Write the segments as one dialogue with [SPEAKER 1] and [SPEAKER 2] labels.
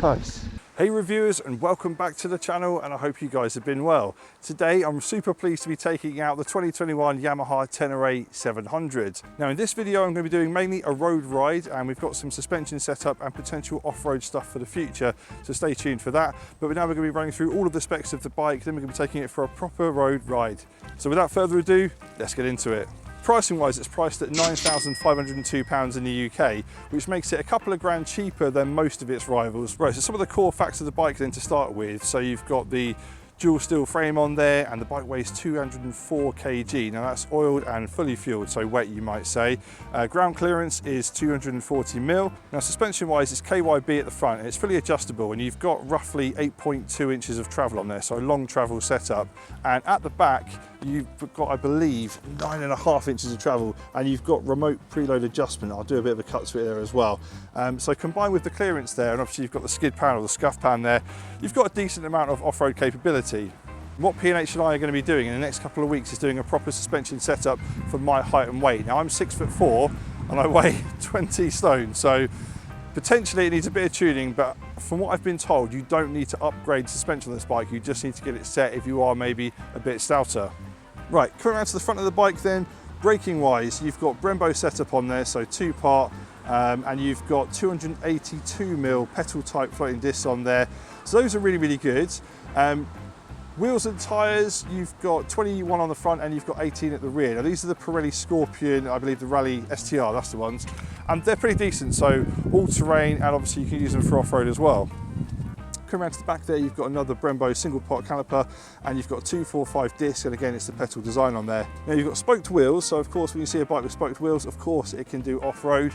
[SPEAKER 1] Nice. Hey reviewers, and welcome back to the channel, and I hope you guys have been well. Today I'm super pleased to be taking out the 2021 Yamaha Tenere 700. Now in this video I'm going to be doing mainly a road ride, and we've got some suspension setup and potential off-road stuff for the future, so stay tuned for that. But now we're going to be running through all of the specs of the bike, then we're going to be taking it for a proper road ride. So without further ado, let's get into it. Pricing wise, it's priced at £9,502 in the UK, which makes it a couple of grand cheaper than most of its rivals. Right, so some of the core facts of the bike then to start with. So you've got the dual steel frame on there, and the bike weighs 204 kg. Now that's oiled and fully fueled, so wet you might say. Ground clearance is 240mm. Now suspension wise, it's KYB at the front, and it's fully adjustable, and you've got roughly 8.2 inches of travel on there, so a long travel setup. And at the back, you've got, I believe, 9.5 inches of travel, and you've got remote preload adjustment. I'll do a bit of a cut to it there as well. So combined with the clearance there, and obviously you've got the skid pan or the scuff pan there, you've got a decent amount of off-road capability. What P&H and I are going to be doing in the next couple of weeks is doing a proper suspension setup for my height and weight. Now I'm 6'4" and I weigh 20 stone, so potentially it needs a bit of tuning, but from what I've been told, you don't need to upgrade suspension on this bike, you just need to get it set if you are maybe a bit stouter. Right, coming around to the front of the bike then, braking wise, you've got Brembo setup on there, so 2-part, and you've got 282mm petal type floating discs on there, so those are really, really good. Wheels and tyres, you've got 21 on the front and you've got 18 at the rear. Now these are the Pirelli Scorpion, I believe the Rally STR, that's the ones. And they're pretty decent, so all terrain, and obviously you can use them for off-road as well. Come around to the back there, you've got another Brembo single pot caliper, and you've got a 245 disc, and again it's the petal design on there. Now you've got spoked wheels, so of course when you see a bike with spoked wheels, of course it can do off-road.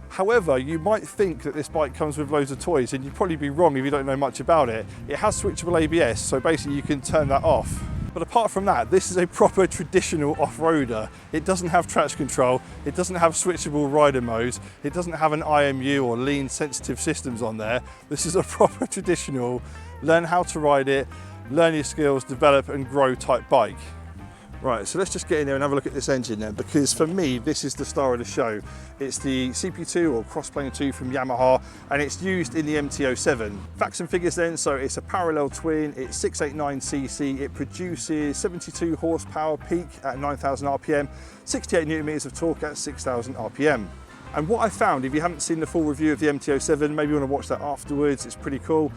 [SPEAKER 1] However, you might think that this bike comes with loads of toys, and you'd probably be wrong if you don't know much about it. It has switchable ABS, so basically you can turn that off. But apart from that, this is a proper traditional off-roader. It doesn't have traction control, it doesn't have switchable rider modes, it doesn't have an IMU or lean sensitive systems on there. This is a proper traditional, learn how to ride it, learn your skills, develop and grow type bike. Right, so let's just get in there and have a look at this engine then, because for me, this is the star of the show. It's the CP2 or Crossplane 2 from Yamaha, and it's used in the MT-07. Facts and figures then, so it's a parallel twin, it's 689cc, it produces 72 horsepower peak at 9,000 RPM, 68 Newton meters of torque at 6,000 RPM. And what I found, if you haven't seen the full review of the MT-07, maybe you want to watch that afterwards, it's pretty cool.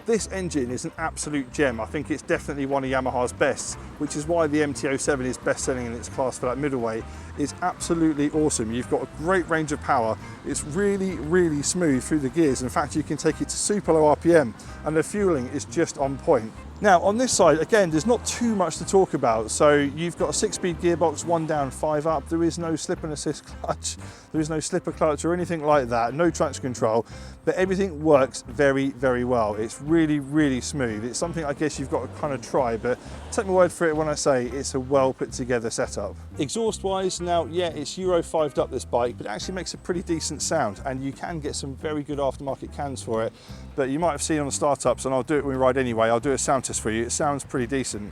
[SPEAKER 1] This engine is an absolute gem. I think it's definitely one of Yamaha's best, which is why the MT-07 is best selling in its class for that middleweight. It's absolutely awesome. You've got a great range of power. It's really, really smooth through the gears. In fact, you can take it to super low RPM, and the fueling is just on point. Now on this side, again, there's not too much to talk about. So you've got a 6-speed gearbox, 1 down, 5 up. There is no slip and assist clutch. There is no slipper clutch or anything like that. No traction control, but everything works very, very well. It's really, really smooth. It's something I guess you've got to kind of try, but take my word for it when I say it's a well put together setup. Exhaust wise, now, yeah, it's Euro 5'd up this bike, but it actually makes a pretty decent sound, and you can get some very good aftermarket cans for it. But you might have seen on the startups, and I'll do it when we ride anyway, I'll do a sound test for you. It sounds pretty decent.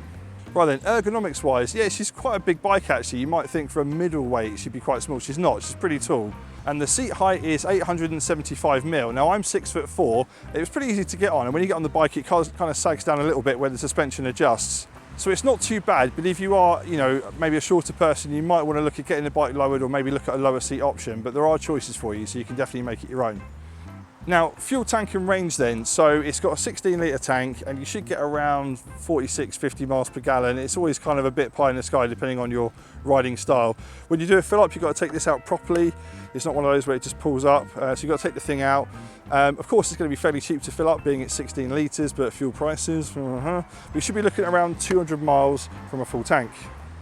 [SPEAKER 1] Right then, ergonomics wise, yeah, she's quite a big bike actually. You might think for a middleweight she'd be quite small. She's not, she's pretty tall. And the seat height is 875mm. Now I'm 6'4", it was pretty easy to get on, and when you get on the bike it kind of sags down a little bit where the suspension adjusts. So it's not too bad, but if you are, you know, maybe a shorter person, you might want to look at getting the bike lowered, or maybe look at a lower seat option, but there are choices for you, so you can definitely make it your own. Now, fuel tank and range then, so it's got a 16 litre tank, and you should get around 46, 50 miles per gallon. It's always kind of a bit pie in the sky depending on your riding style. When you do a fill up, you've got to take this out properly. It's not one of those where it just pulls up, so you've got to take the thing out. Of course, it's going to be fairly cheap to fill up, being it's 16 litres, but fuel prices, we should be looking at around 200 miles from a full tank.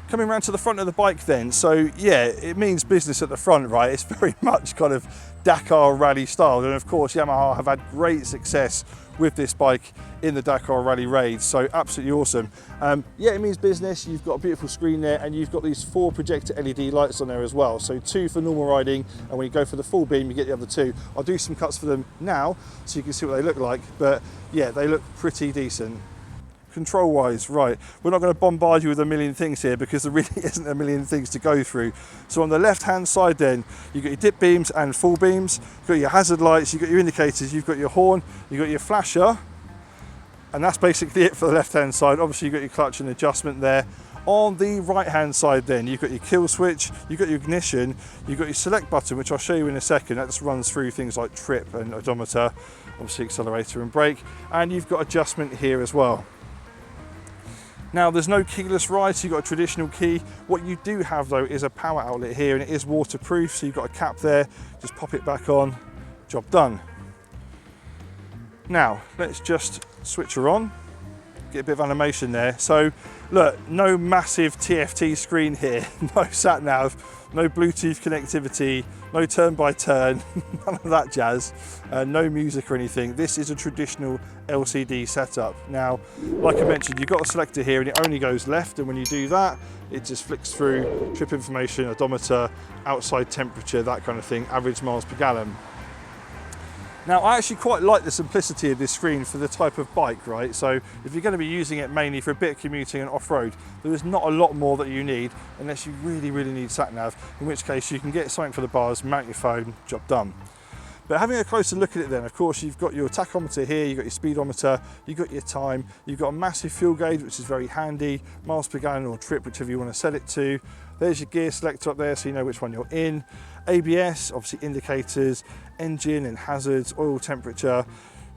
[SPEAKER 1] Coming around to the front of the bike then, so yeah, it means business at the front, right? It's very much kind of Dakar rally style, and of course Yamaha have had great success with this bike in the Dakar rally raids, so absolutely awesome. Yeah, it means business. You've got a beautiful screen there, and you've got these 4 projector LED lights on there as well, so 2 for normal riding, and when you go for the full beam you get the other 2. I'll do some cuts for them now so you can see what they look like, but yeah, they look pretty decent. control wise, right, we're not going to bombard you with a million things here because there really isn't a million things to go through. So on the left hand side then, you've got your dip beams and full beams, you've got your hazard lights, you've got your indicators, you've got your horn, you've got your flasher, and that's basically it for the left hand side. Obviously you've got your clutch and adjustment there. On the right hand side then, you've got your kill switch, you've got your ignition, you've got your select button, which I'll show you in a second. That just runs through things like trip and odometer, obviously accelerator and brake, and you've got adjustment here as well. Now there's no keyless ride, so you've got a traditional key. What you do have though is a power outlet here, and it is waterproof, so you've got a cap there, just pop it back on, job done. Now let's just switch her on, get a bit of animation there. So look, no massive TFT screen here, no sat nav, no Bluetooth connectivity, no turn by turn, none of that jazz, no music or anything. This is a traditional LCD setup. Now, like I mentioned, you've got a selector here and it only goes left, and when you do that, it just flicks through trip information, odometer, outside temperature, that kind of thing, average miles per gallon. Now, I actually quite like the simplicity of this screen for the type of bike, right? So if you're going to be using it mainly for a bit of commuting and off-road, there is not a lot more that you need unless you really, really need sat-nav, in which case you can get something for the bars, mount your phone, job done. But having a closer look at it then, of course, you've got your tachometer here, you've got your speedometer, you've got your time, you've got a massive fuel gauge, which is very handy, miles per gallon or trip, whichever you want to set it to. There's your gear selector up there, so you know which one you're in. ABS, obviously indicators, engine and hazards, oil temperature,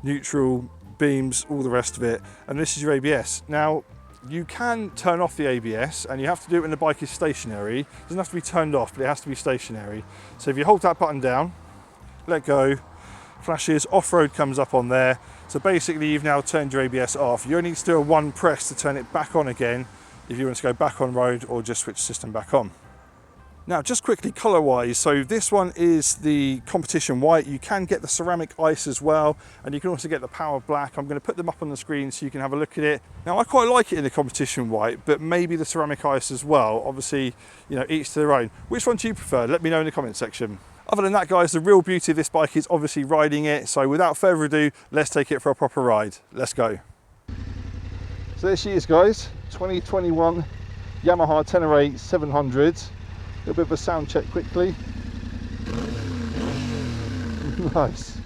[SPEAKER 1] neutral, beams, all the rest of it. And this is your ABS. Now, you can turn off the ABS, and you have to do it when the bike is stationary. It doesn't have to be turned off, but it has to be stationary. So if you hold that button down, let go, flashes, off-road comes up on there. So basically you've now turned your ABS off. You only need to do a one press to turn it back on again if you want to go back on road or just switch the system back on. Now, just quickly color wise, so this one is the competition white. You can get the ceramic ice as well, and you can also get the power black. I'm going to put them up on the screen so you can have a look at it. Now, I quite like it in the competition white, but maybe the ceramic ice as well. Obviously, you know, each to their own. Which one do you prefer? Let me know in the comment section. Other than that, guys, the real beauty of this bike is obviously riding it. So without further ado, let's take it for a proper ride. Let's go. So there she is, guys. 2021 Yamaha Tenere 700. A little bit of a sound check quickly. Nice.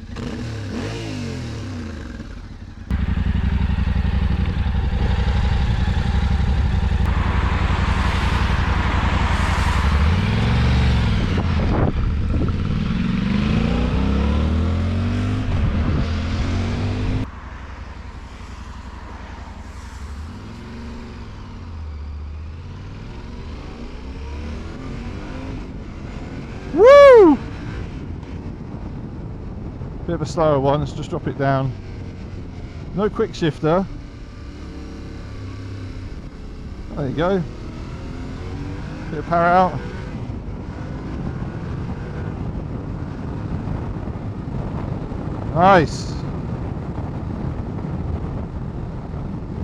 [SPEAKER 1] Woo! Bit of a slower one, let's just drop it down. No quick shifter. There you go. Bit of power out. Nice.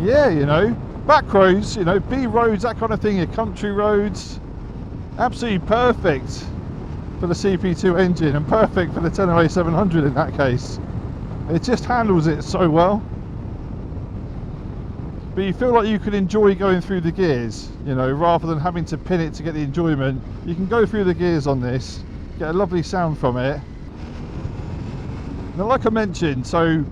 [SPEAKER 1] Yeah, you know, back roads, you know, B roads, that kind of thing, your country roads. Absolutely perfect for the CP2 engine, and perfect for the Tenere 700 in that case. It just handles it so well. But you feel like you can enjoy going through the gears, you know, rather than having to pin it to get the enjoyment. You can go through the gears on this, get a lovely sound from it. Now, like I mentioned, so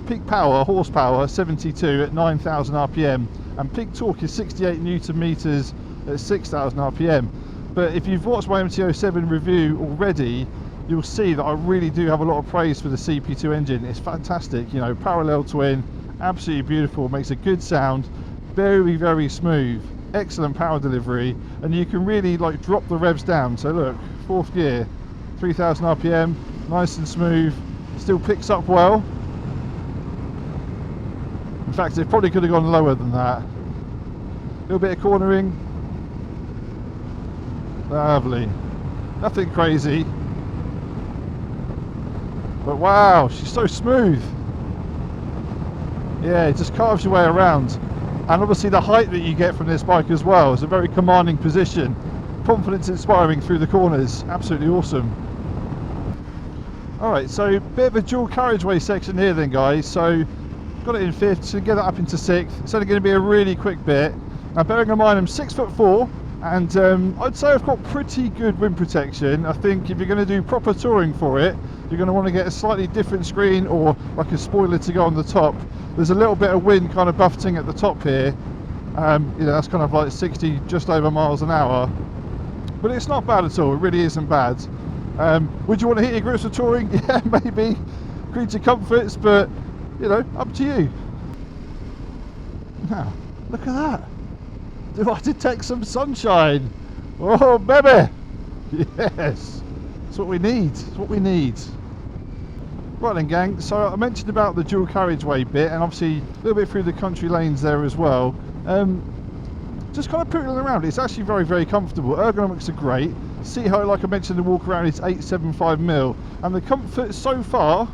[SPEAKER 1] peak power, horsepower, 72 at 9,000 RPM, and peak torque is 68 Newton meters at 6,000 RPM. But if you've watched my MT-07 review already, you'll see that I really do have a lot of praise for the CP2 engine. It's fantastic, you know, parallel twin, absolutely beautiful, makes a good sound, very, very smooth, excellent power delivery, and you can really like drop the revs down. So look, fourth gear, 3,000 RPM, nice and smooth, still picks up well. In fact, it probably could have gone lower than that. A little bit of cornering. Lovely. Nothing crazy. But wow, she's so smooth. Yeah, it just carves your way around. And obviously the height that you get from this bike as well is a very commanding position. Confidence inspiring through the corners. Absolutely awesome. Alright, so a bit of a dual carriageway section here then, guys. So got it in 5th, so get that up into 6th. It's only going to be a really quick bit. Now bearing in mind I'm 6'4", and I'd say I've got pretty good wind protection. I think if you're going to do proper touring for it, you're going to want to get a slightly different screen or like a spoiler to go on the top. There's a little bit of wind kind of buffeting at the top here. You know, that's kind of like 60 just over miles an hour, but it's not bad at all. It really isn't bad. Would you want to hit your grips for touring? Yeah, maybe. Creature comforts, but you know, up to you. Now look at that. Do I detect some sunshine? Oh baby, yes, that's what we need. That's what we need. Right then gang, so I mentioned about the dual carriageway bit, and obviously a little bit through the country lanes there as well. Just kind of pootling around, it's actually very comfortable. Ergonomics are great. Seat height, like I mentioned, the walk around is 875mm, and the comfort so far,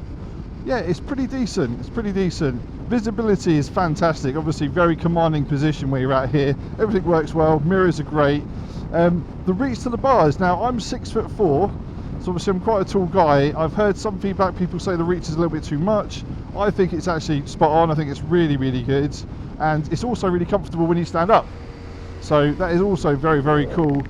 [SPEAKER 1] yeah, it's pretty decent. It's pretty decent. Visibility is fantastic. Obviously very commanding position where you're at here. Everything works well. Mirrors are great. The reach to the bars, now I'm 6'4", so obviously I'm quite a tall guy. I've heard some feedback, people say the reach is a little bit too much. I think it's actually spot on. I think it's really good, and it's also really comfortable when you stand up. So that is also very cool,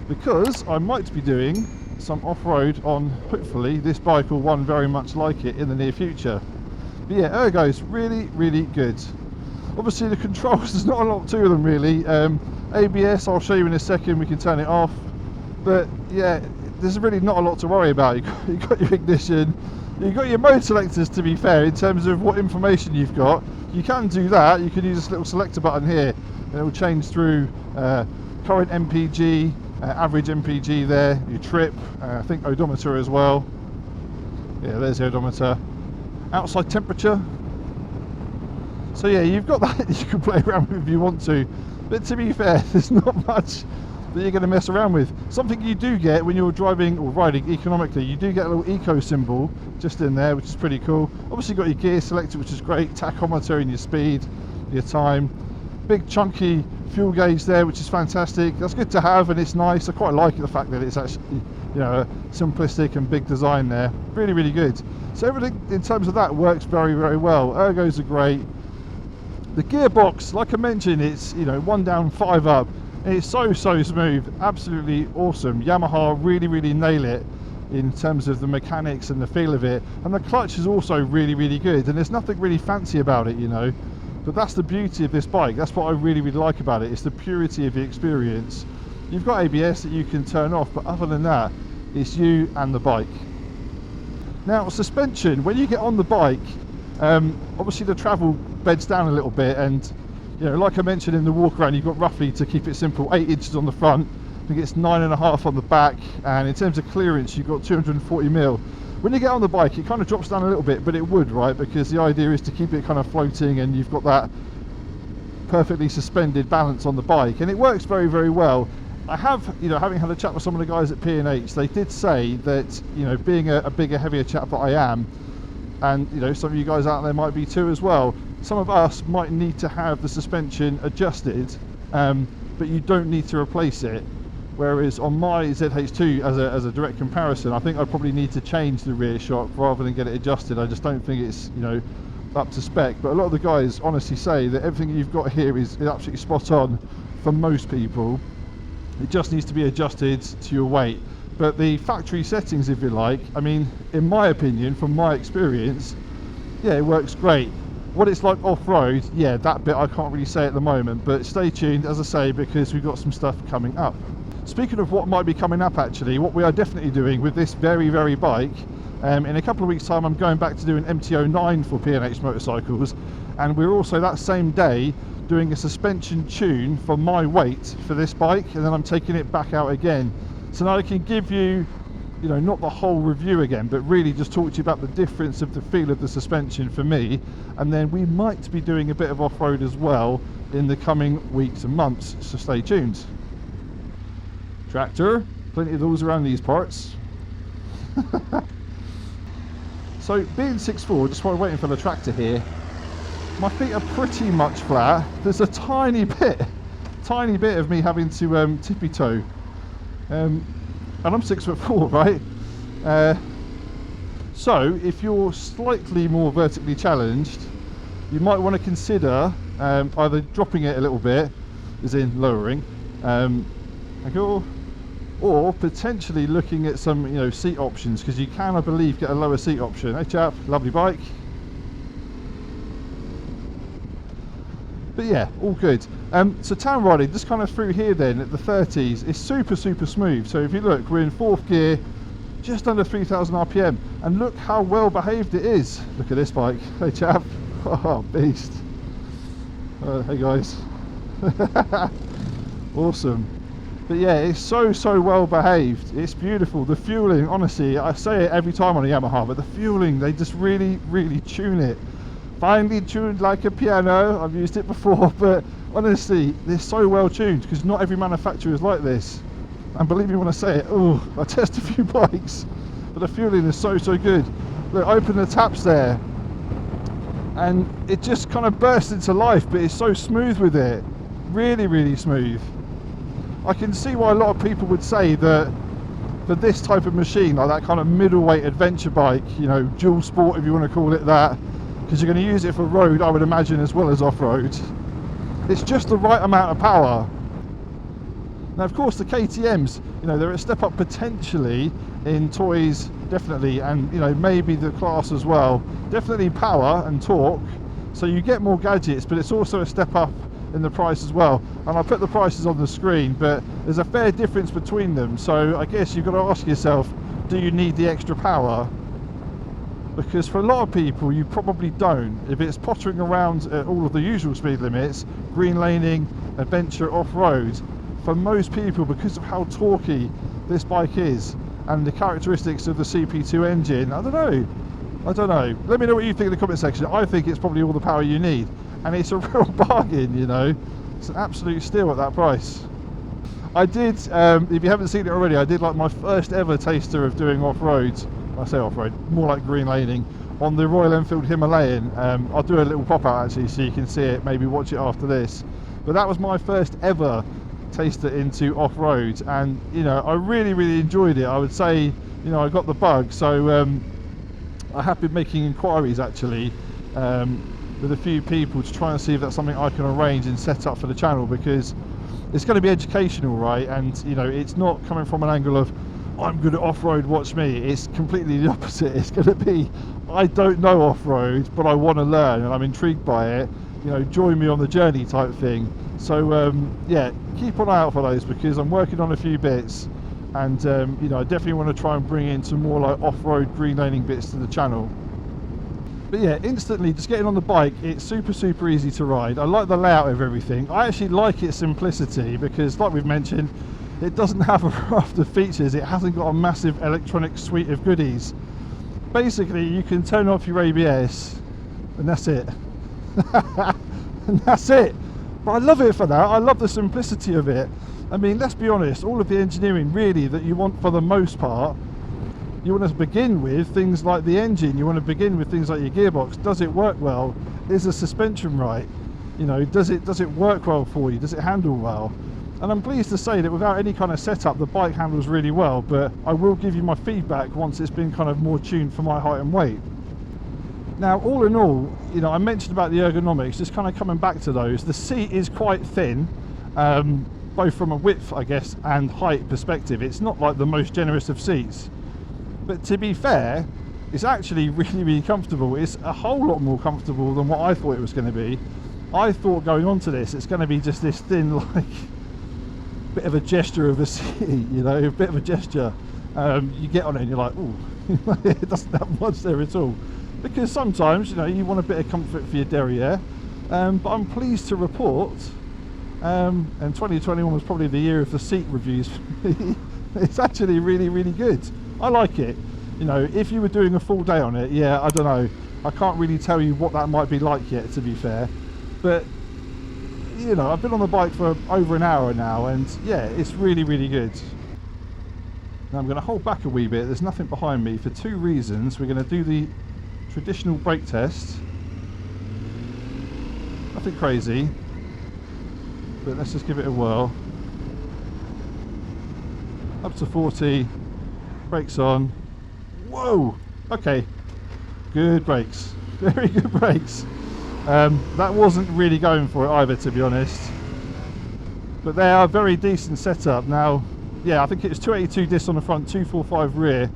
[SPEAKER 1] because I might be doing some off-road on, hopefully, this bike or one very much like it in the near future. But yeah, ergo's really good. Obviously the controls, there's not a lot to them really. ABS, I'll show you in a second, we can turn it off. But yeah, there's really not a lot to worry about. You've got your ignition, you've got your mode selectors, to be fair, in terms of what information you've got. You can do that. You can use this little selector button here, and it will change through current MPG, average MPG there, your trip, I think odometer as well. Yeah, there's the odometer. Outside temperature. So yeah, you've got that you can play around with if you want to. But to be fair, there's not much that you're going to mess around with. Something you do get when you're driving or riding economically, you do get a little eco symbol just in there, which is pretty cool. Obviously you've got your gear selector, which is great, tachometer and your speed, your time. Big chunky fuel gauge there, which is fantastic. That's good to have, and it's nice. I quite like the fact that it's actually, you know, simplistic and big design there. Really good. So everything in terms of that works very well. Ergos are great. The gearbox, like I mentioned, it's, you know, 1 down 5 up, and it's so smooth. Absolutely awesome. Yamaha really nail it in terms of the mechanics and the feel of it, and the clutch is also really good, and there's nothing really fancy about it, you know. But that's the beauty of this bike. That's what I really like about it. It's the purity of the experience. You've got ABS that you can turn off, but other than that, it's you and the bike. Now, suspension, when you get on the bike, obviously the travel beds down a little bit, and you know, like I mentioned in the walk around, you've got roughly, to keep it simple, 8 inches on the front. I think it's 9.5 on the back, and in terms of clearance, you've got 240mm. When you get on the bike, it kind of drops down a little bit, but it would, right? Because the idea is to keep it kind of floating, and you've got that perfectly suspended balance on the bike, and it works very well. I have, you know, having had a chat with some of the guys at P&H, they did say that, you know, being a bigger, heavier chap that I am, and you know, some of you guys out there might be too as well, some of us might need to have the suspension adjusted, but you don't need to replace it. Whereas on my ZH2, as a direct comparison, I think I probably need to change the rear shock rather than get it adjusted. I just don't think it's, you know, up to spec. But a lot of the guys honestly say that everything you've got here is absolutely spot on for most people. It just needs to be adjusted to your weight. But the factory settings, if you like, I mean, in my opinion, from my experience, yeah, it works great. What it's like off-road, yeah, that bit I can't really say at the moment, but stay tuned, as I say, because we've got some stuff coming up. Speaking of what might be coming up, actually, what we are definitely doing with this very bike, in a couple of weeks' time, I'm going back to do an MT09 for P&H Motorcycles, and we're also that same day doing a suspension tune for my weight for this bike, and then I'm taking it back out again. So now I can give you, you know, not the whole review again, but really just talk to you about the difference of the feel of the suspension for me, and then we might be doing a bit of off-road as well in the coming weeks and months, so stay tuned. Tractor, plenty of those around these parts. So being 6'4", just while waiting for the tractor here, my feet are pretty much flat. There's a tiny bit of me having to tippy toe, and I'm 6'4", right? So if you're slightly more vertically challenged, you might want to consider either dropping it a little bit, as in lowering, or potentially looking at some, you know, seat options, because you can, I believe, get a lower seat option. Hey chap, lovely bike. But yeah, all good. So town riding, just kind of through here then at the 30s, it's super smooth. So if you look, we're in 4th gear, just under 3,000 RPM, and look how well behaved it is. Look at this bike. Hey chap. Oh, beast. Hey guys. Awesome. But yeah, it's so well behaved. It's beautiful. The fueling, honestly, I say it every time on a Yamaha, but the fueling, they just really tune it. Finely tuned like a piano. I've used it before, but honestly, they're so well tuned, because not every manufacturer is like this. And believe me when I say it, oh, I test a few bikes, but the fueling is so good. Look, open the taps there, and it just kind of bursts into life, but it's so smooth with it. Really smooth. I can see why a lot of people would say that for this type of machine, like that kind of middleweight adventure bike, you know, dual sport if you want to call it that, because you're going to use it for road, I would imagine, as well as off-road. It's just the right amount of power. Now, of course, the KTMs, you know, they're a step up potentially in toys, definitely, and, you know, maybe the class as well. Definitely power and torque, so you get more gadgets, but it's also a step up in the price as well. And I put the prices on the screen, but there's a fair difference between them. So I guess you've got to ask yourself, do you need the extra power? Because for a lot of people, you probably don't. If it's pottering around at all of the usual speed limits, green laning, adventure, off-road, for most people, because of how torquey this bike is and the characteristics of the CP2 engine, I don't know. Let me know what you think in the comment section. I think it's probably all the power you need, and it's a real bargain, you know. It's an absolute steal at that price. I did, if you haven't seen it already, I did like my first ever taster of doing off-road. I say off-road, more like green laning, on the Royal Enfield Himalayan. I'll do a little pop-out actually so you can see it, maybe watch it after this. But that was my first ever taster into off-road, and, you know, I really enjoyed it. I would say, you know, I got the bug, so I have been making inquiries actually with a few people to try and see if that's something I can arrange and set up for the channel, because it's going to be educational, right? And, you know, it's not coming from an angle of I'm good at off-road, watch me. It's completely the opposite. It's going to be, I don't know off-road, but I want to learn and I'm intrigued by it, you know, join me on the journey type thing. So yeah, keep an eye out for those, because I'm working on a few bits, and you know, I definitely want to try and bring in some more like off-road green laning bits to the channel. But yeah, instantly just getting on the bike, it's super easy to ride. I like the layout of everything. I actually like its simplicity, because like we've mentioned, it doesn't have a raft of features. It hasn't got a massive electronic suite of goodies. Basically, you can turn off your ABS and that's it. And that's it. But I love it for that. I love the simplicity of it. I mean, let's be honest, all of the engineering really that you want for the most part, you want to begin with things like the engine, you want to begin with things like your gearbox. Does it work well? Is the suspension right? You know, does it work well for you? Does it handle well? And I'm pleased to say that without any kind of setup, the bike handles really well, but I will give you my feedback once it's been kind of more tuned for my height and weight. Now, all in all, you know, I mentioned about the ergonomics, just kind of coming back to those. The seat is quite thin, both from a width, I guess, and height perspective. It's not like the most generous of seats. But to be fair, it's actually really comfortable. It's a whole lot more comfortable than what I thought it was going to be. I thought going onto this, it's going to be just this thin, like, bit of a gesture of a seat, you know, a bit of a gesture. You get on it and you're like, ooh, it doesn't have much there at all. Because sometimes, you know, you want a bit of comfort for your derriere. But I'm pleased to report, and 2021 was probably the year of the seat reviews for me. It's actually really good. I like it. You know, if you were doing a full day on it, yeah, I don't know. I can't really tell you what that might be like yet, to be fair. But, you know, I've been on the bike for over an hour now, and yeah, it's really good. Now I'm going to hold back a wee bit. There's nothing behind me for two reasons. We're going to do the traditional brake test. Nothing crazy, but let's just give it a whirl. Up to 40, brakes on. Whoa, okay, good brakes, very good brakes. That wasn't really going for it either, to be honest. But they are a very decent setup. Now, yeah, I think it's 282 discs on the front, 245 rear.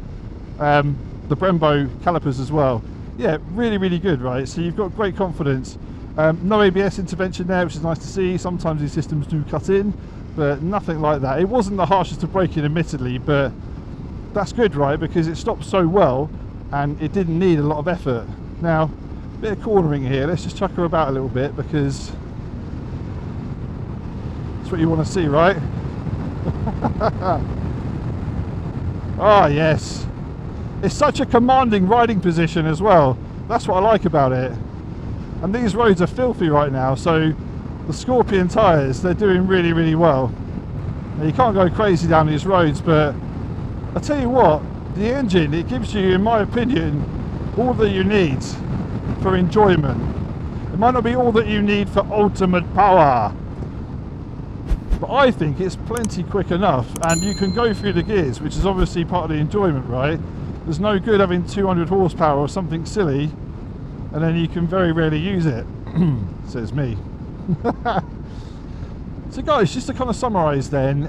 [SPEAKER 1] The Brembo calipers as well. Yeah, really, really good, right? So you've got great confidence. No ABS intervention there, which is nice to see. Sometimes these systems do cut in, but nothing like that. It wasn't the harshest of braking, admittedly, but that's good, right? Because it stopped so well and it didn't need a lot of effort. Now, a bit of cornering here. Let's just chuck her about a little bit because that's what you want to see, right? Ah, yes. It's such a commanding riding position as well. That's what I like about it. And these roads are filthy right now, so the Scorpion tyres, they're doing really, really well. Now, you can't go crazy down these roads, but I tell you what, the engine, it gives you, in my opinion, all that you need for enjoyment. It might not be all that you need for ultimate power, but I think it's plenty quick enough, and you can go through the gears, which is obviously part of the enjoyment, right? There's no good having 200 horsepower or something silly and then you can very rarely use it. Says me. So guys, just to kind of summarize then,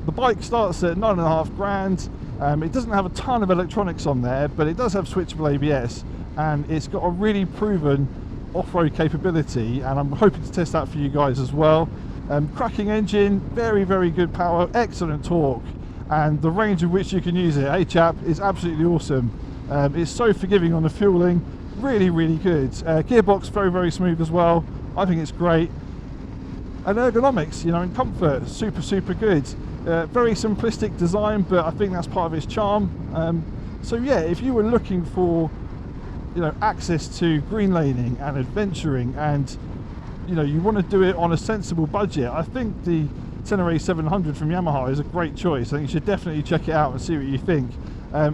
[SPEAKER 1] the bike starts at £9,500. It doesn't have a ton of electronics on there, but it does have switchable ABS, and it's got a really proven off-road capability, and I'm hoping to test that for you guys as well. Cracking engine, very, very good power, excellent torque, and the range of which you can use it, hey chap, is absolutely awesome. It's so forgiving on the fueling, really, really good. Gearbox, very, very smooth as well. I think it's great. And ergonomics, you know, and comfort, super, super good. Very simplistic design, but I think that's part of its charm. So yeah, if you were looking for, you know, access to green laning and adventuring, and you know, you want to do it on a sensible budget, I think the Tenere 700 from Yamaha is a great choice. I think you should definitely check it out and see what you think.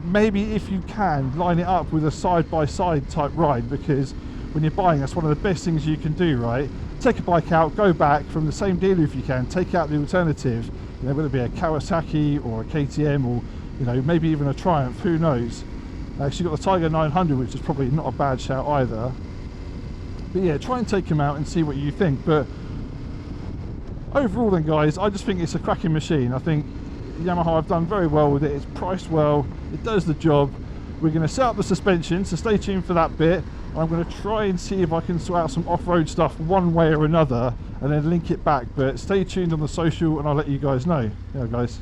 [SPEAKER 1] Maybe if you can, line it up with a side-by-side type ride, because when you're buying, that's one of the best things you can do, right? Take a bike out, go back from the same dealer if you can, take out the alternative, you know, whether it be a Kawasaki or a KTM, or you know, maybe even a Triumph, who knows. You've got the Tiger 900, which is probably not a bad shout either. But yeah, try and take them out and see what you think. But overall then guys, I just think it's a cracking machine. I think Yamaha have done very well with it. It's priced well, it does the job. We're going to set up the suspension, so stay tuned for that bit. I'm going to try and see if I can sort out some off-road stuff one way or another and then link it back, but stay tuned on the social and I'll let you guys know. Yeah guys.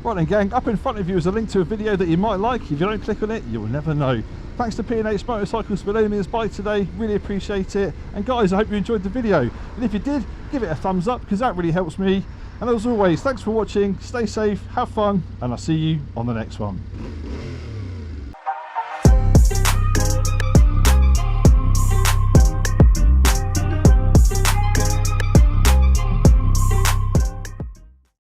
[SPEAKER 1] Right then gang, up in front of you is a link to a video that you might like. If you don't click on it, you'll never know. Thanks to P&H Motorcycles for loaning me this bike today, really appreciate it. And guys, I hope you enjoyed the video. And if you did, give it a thumbs up because that really helps me. And as always, thanks for watching, stay safe, have fun, and I'll see you on the next one.